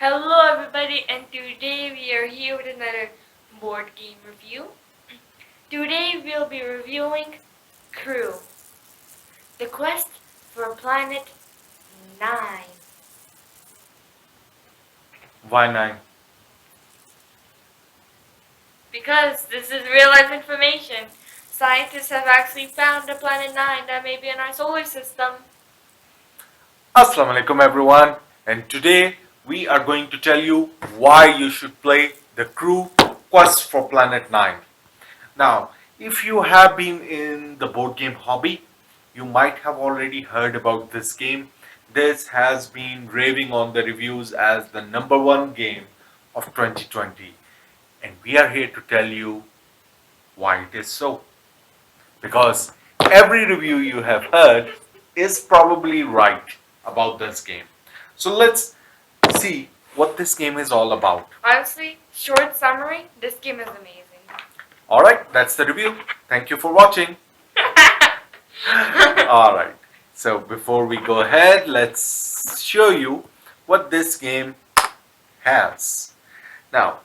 Hello everybody, and today we are here with another board game review. Today we'll be reviewing Crew, the quest for Planet 9. Why 9? Because this is real life information. Scientists have actually found a Planet 9 that may be in our solar system. Assalamu alaikum everyone, and today we are going to tell you why you should play the Crew Quest for Planet 9. Now, if you have been in the board game hobby, you might have already heard about this game. This has been raving on the reviews as the number one game of 2020, and we are here to tell you why it is so. Because every review you have heard is probably right about this game. So let's see what this game is all about. Honestly, short summary, this game is amazing. Alright, that's the review. Thank you for watching. Alright, so before we go ahead, let's show you what this game has. Now,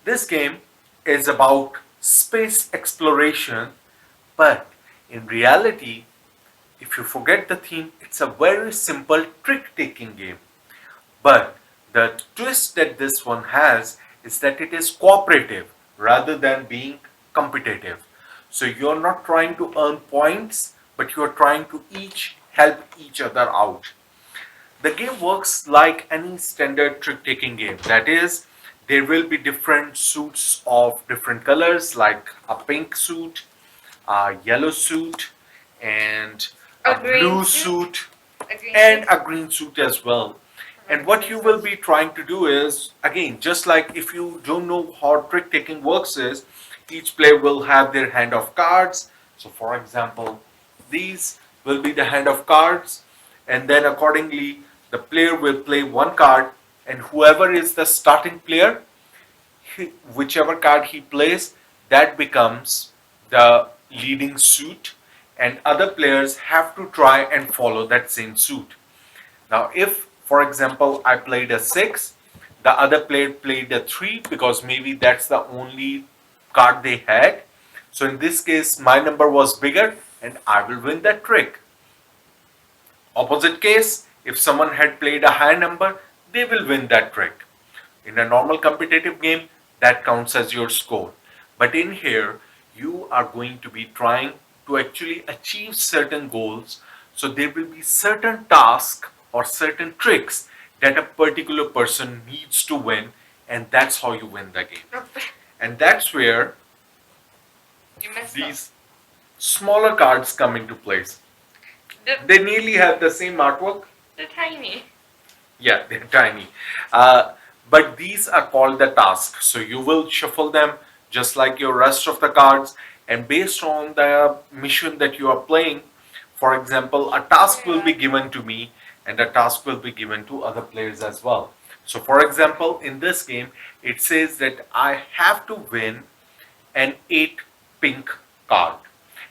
this game is about space exploration, but in reality, if you forget the theme, it's a very simple trick-taking game. But the twist that this one has is that it is cooperative rather than being competitive. So you're not trying to earn points, but you're trying to each help each other out. The game works like any standard trick-taking game. That is, there will be different suits of different colors, like a pink suit, a yellow suit, and a blue suit, and a green suit as well. And what you will be trying to do is, again, just like if you don't know how trick taking works, is each player will have their hand of cards. So, for example, these will be the hand of cards, and then accordingly, the player will play one card, and whoever is the starting player, whichever card he plays, that becomes the leading suit, and other players have to try and follow that same suit. Now, if, for example, I played a 6, the other player played a 3 because maybe that's the only card they had. So, in this case, my number was bigger and I will win that trick. Opposite case, if someone had played a higher number, they will win that trick. In a normal competitive game, that counts as your score. But in here, you are going to be trying to actually achieve certain goals. So there will be certain tasks or certain tricks that a particular person needs to win, and that's how you win the game. And that's where these smaller cards come into place. They nearly have the same artwork. They're tiny. Yeah, they're tiny. But these are called the tasks. So you will shuffle them just like your rest of the cards, and based on the mission that you are playing, for example, a task will be given to me and a task will be given to other players as well. So for example, in this game, it says that I have to win an 8 pink card.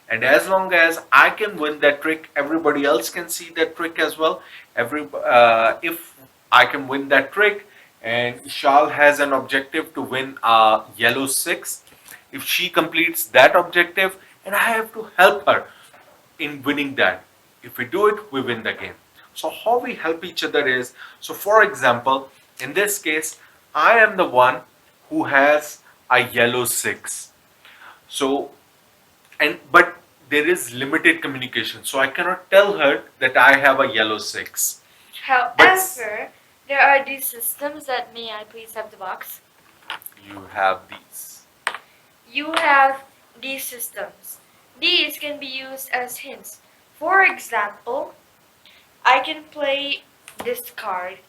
And as long as I can win that trick, everybody else can see that trick as well. If I can win that trick, and Ishal has an objective to win a yellow 6, if she completes that objective, and I have to help her in winning that. If we do it, we win the game. So how we help each other is, so for example, in this case, I am the one who has a yellow 6. So, but there is limited communication, so I cannot tell her that I have a yellow 6. However, there are these systems that, may I please have the box? You have these. You have these systems. These can be used as hints. For example, I can play this card.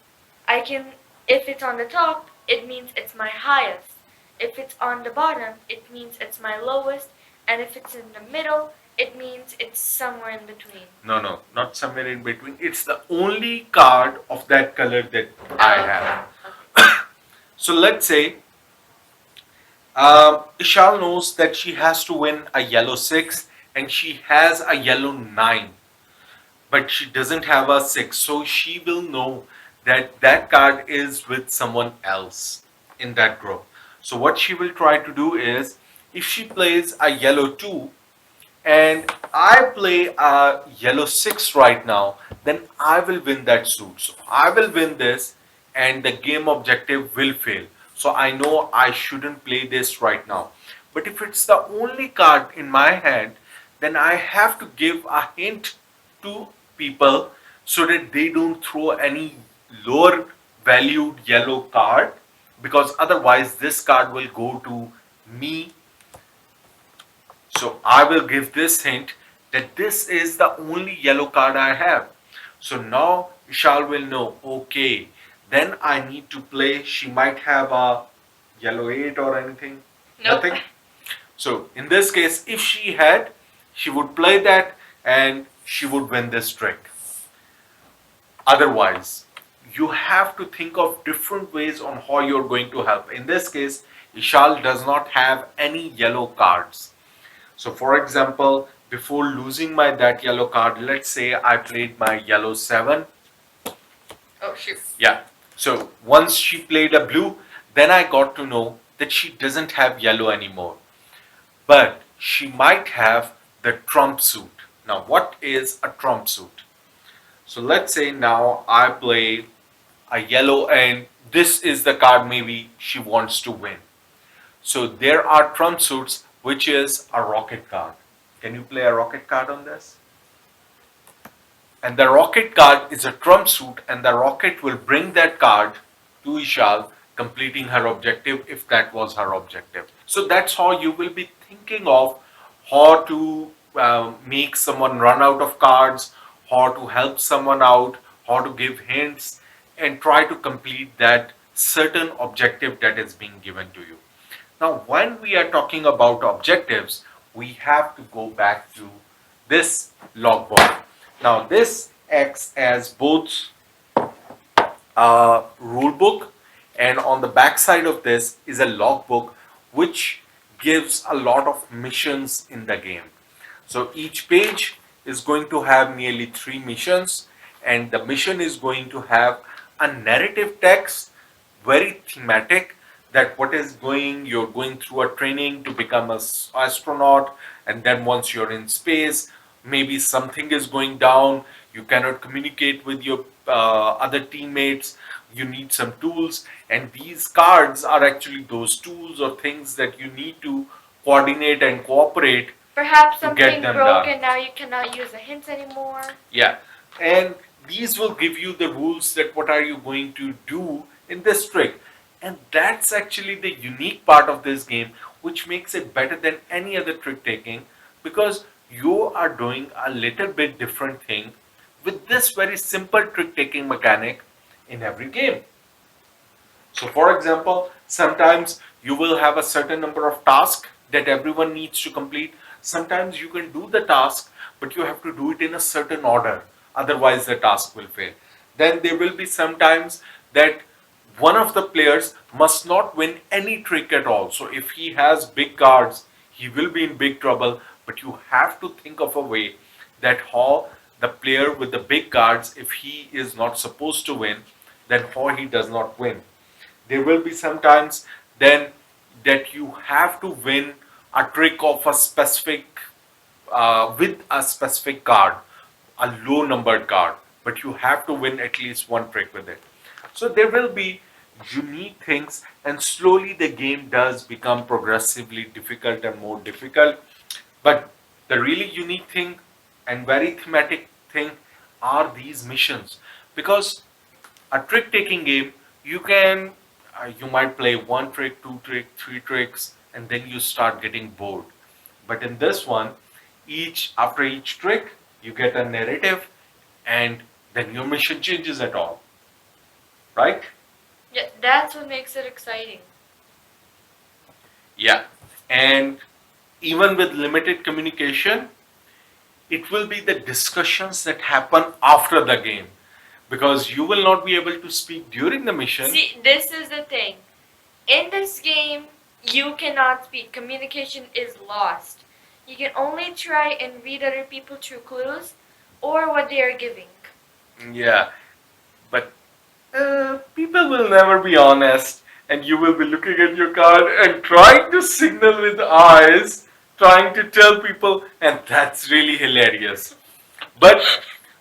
If it's on the top, it means it's my highest. If it's on the bottom, it means it's my lowest. And if it's in the middle, it means it's somewhere in between. No, not somewhere in between. It's the only card of that color that I have. So let's say Ishal knows that she has to win a yellow 6 and she has a yellow 9, but she doesn't have a 6. So she will know that that card is with someone else in that group. So what she will try to do is, if she plays a yellow 2 and I play a yellow 6 right now, then I will win that suit. So I will win this and the game objective will fail. So I know I shouldn't play this right now. But if it's the only card in my hand, then I have to give a hint to people so that they don't throw any lower valued yellow card, because otherwise this card will go to me. So I will give this hint that this is the only yellow card I have. So now Vishal will know, okay, then I need to play. She might have a yellow 8 or anything. Nope. Nothing. So in this case, if she had, she would play that and she would win this trick. Otherwise, you have to think of different ways on how you're going to help. In this case, Ishal does not have any yellow cards. So for example, before losing my that yellow card, let's say I played my yellow 7. Oh shoot. Yeah. So once she played a blue, then I got to know that she doesn't have yellow anymore. But she might have the trump suit. Now, what is a trump suit? So let's say now I play a yellow and this is the card maybe she wants to win. So there are trump suits, which is a rocket card. Can you play a rocket card on this? And the rocket card is a trump suit, and the rocket will bring that card to Ishal, completing her objective if that was her objective. So that's how you will be thinking of how to make someone run out of cards, how to help someone out, how to give hints, and try to complete that certain objective that is being given to you. Now, when we are talking about objectives, we have to go back to this logbook. Now, this acts as both a rule book, and on the back side of this is a logbook which gives a lot of missions in the game. So each page is going to have nearly 3 missions, and the mission is going to have a narrative text, very thematic, that what is going, you're going through a training to become an astronaut, and then once you're in space, maybe something is going down, you cannot communicate with your other teammates, you need some tools, and these cards are actually those tools or things that you need to coordinate and cooperate Perhaps to get something them broken, done. now you cannot use the hints anymore. Yeah, and these will give you the rules that what are you going to do in this trick. And that's actually the unique part of this game, which makes it better than any other trick taking, because you are doing a little bit different thing with this very simple trick taking mechanic in every game. So for example, sometimes you will have a certain number of tasks that everyone needs to complete. Sometimes you can do the task, but you have to do it in a certain order. Otherwise, the task will fail. Then there will be sometimes that one of the players must not win any trick at all. So if he has big cards, he will be in big trouble. But you have to think of a way that how the player with the big cards, if he is not supposed to win, then how he does not win. There will be sometimes then that you have to win a trick of a specific with a specific card, a low numbered card, but you have to win at least one trick with it. So there will be unique things, and slowly the game does become progressively difficult and more difficult. But the really unique thing and very thematic thing are these missions, because a trick taking game, you can you might play one trick, two trick, three tricks, and then you start getting bored. But in this one, each after each trick you get a narrative, and then your mission changes at all, right? Yeah, that's what makes it exciting. Yeah. And even with limited communication, it will be the discussions that happen after the game, because you will not be able to speak during the mission. See, this is the thing. In this game, you cannot speak. Communication is lost. You can only try and read other people through clues or what they are giving. Yeah, but People will never be honest, and you will be looking at your card and trying to signal with eyes, trying to tell people, and that's really hilarious. But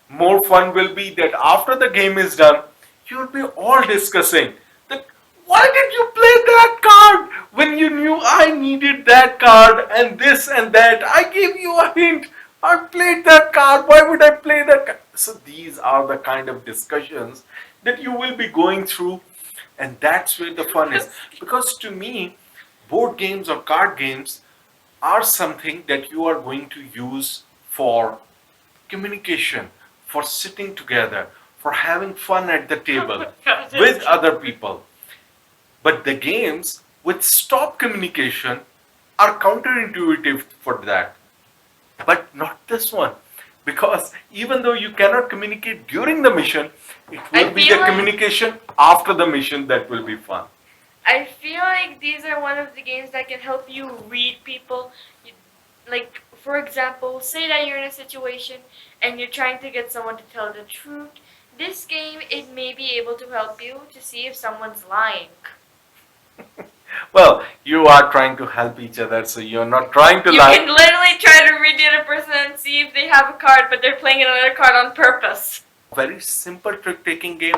more fun will be that after the game is done, you'll be all discussing that why did you play that card when you knew I needed that card and this and that? I gave you a hint. I played that card. Why would I play that card? So these are the kind of discussions that you will be going through, and that's where the fun is. Because to me, board games or card games are something that you are going to use for communication, for sitting together, for having fun at the table with other people. But the games which stop communication are counterintuitive for that. But not this one. Because even though you cannot communicate during the mission, it I will be feel the like communication after the mission that will be fun. I feel like these are one of the games that can help you read people. Like, for example, say that you're in a situation and you're trying to get someone to tell the truth. This game, it may be able to help you to see if someone's lying. Well, you are trying to help each other, so you're not trying to You lie. can literally try to read the other person and see if they have a card, but they're playing another card on purpose. Very simple trick taking game,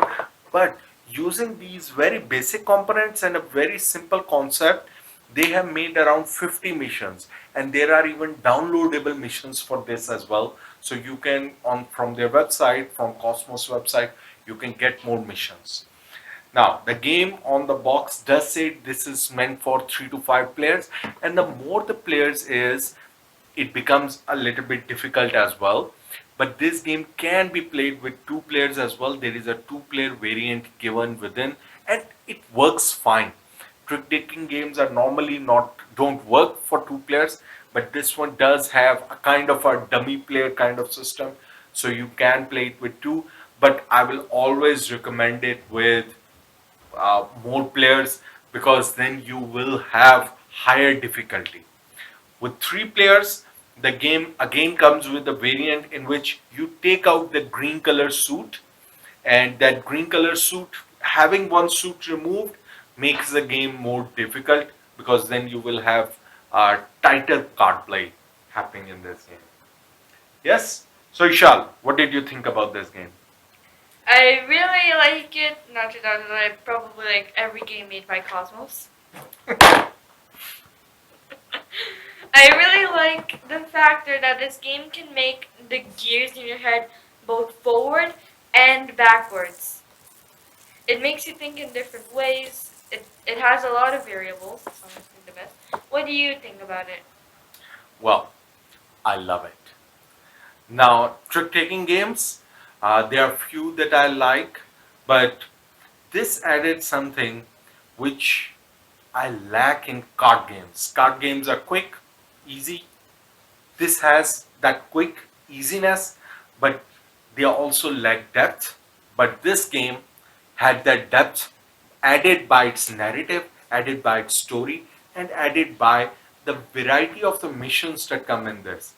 but using these very basic components and a very simple concept, they have made around 50 missions, and there are even downloadable missions for this as well. So you can, on from their website, from Cosmos website, you can get more missions. Now, the game on the box does say this is meant for 3 to 5 players, and the more the players is, it becomes a little bit difficult as well. But this game can be played with 2 players as well. There is a 2 player variant given within, and it works fine. Trick taking games are normally not don't work for 2 players, but this one does have a kind of a dummy player kind of system, so you can play it with two. But I will always recommend it with more players, because then you will have higher difficulty. With 3 players, the game again comes with a variant in which you take out the green color suit, and that green color suit, having one suit removed, makes the game more difficult, because then you will have tighter card play happening in this game. Yes? So, Ishal, what did you think about this game? I really like it. Not to that, I probably like every game made by Cosmos. I really like the factor that this game can make the gears in your head both forward and backwards. It makes you think in different ways. It has a lot of variables. It's honestly the best. What do you think about it? Well, I love it. Now, trick taking games, there are few that I like, but this added something which I lack in card games. Card games are quick, easy. This has that quick easiness, but they also lack depth. But this game had that depth added by its narrative, added by its story, and added by the variety of the missions that come in this.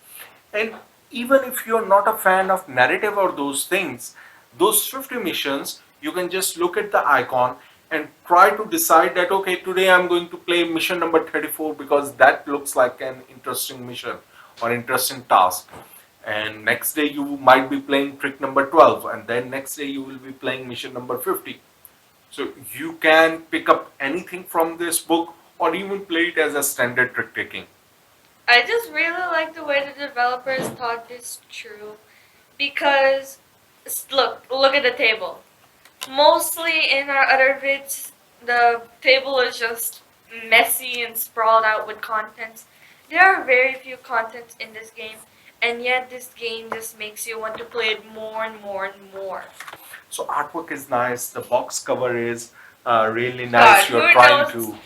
And even if you're not a fan of narrative or those things, those 50 missions, you can just look at the icon and try to decide that, okay, today I'm going to play mission number 34 because that looks like an interesting mission or interesting task. And next day you might be playing trick number 12, and then next day you will be playing mission number 50. So you can pick up anything from this book or even play it as a standard trick taking. I just really like the way the developers thought this through because look at the table. Mostly in our other vids, the table is just messy and sprawled out with contents. There are very few contents in this game, and yet this game just makes you want to play it more and more and more. So artwork is nice. The box cover is really nice. God, You're who trying knows? to,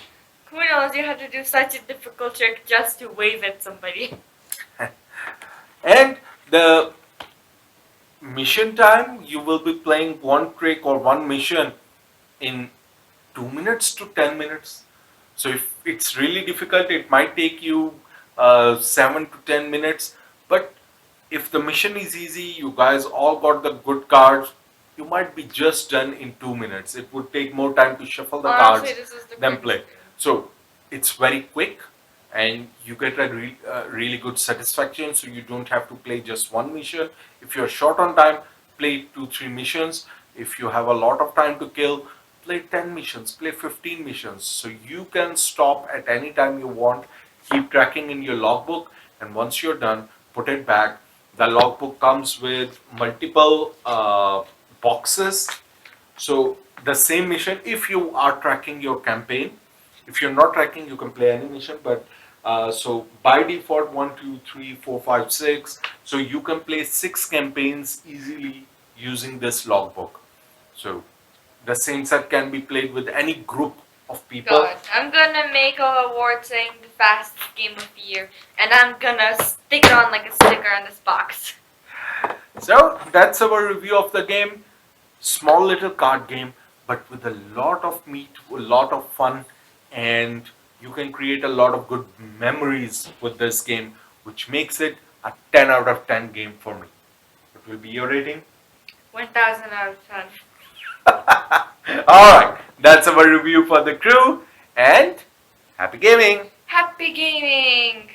Who knows? You have to do such a difficult trick just to wave at somebody. and the mission time, you will be playing one trick or one mission in 2 minutes to 10 minutes. So if it's really difficult, it might take you 7 to 10 minutes. But if the mission is easy, you guys all got the good cards. you might be just done in 2 minutes. It would take more time to shuffle the Honestly, cards this is the than quickest play. game. So it's very quick, and you get a really good satisfaction. So you don't have to play just one mission. If you're short on time, play 2 3 missions. If you have a lot of time to kill, play 10 missions, play 15 missions. So you can stop at any time you want, keep tracking in your logbook, and once you're done, put it back. The logbook comes with multiple boxes. So the same mission, if you are tracking your campaign, if you're not tracking, you can play any mission. But so by default, 1 2 3 4 5 6. So you can play 6 campaigns easily using this logbook. So the same set can be played with any group of people. God, I'm gonna make a award saying the fastest game of the year, and I'm gonna stick it on like a sticker on this box. So that's our review of the game. Small little card game, but with a lot of meat, a lot of fun, and you can create a lot of good memories with this game, which makes it a 10 out of 10 game for me. What will be your rating? 1,000 out of 10. Alright, that's our review for the crew, and happy gaming! Happy gaming!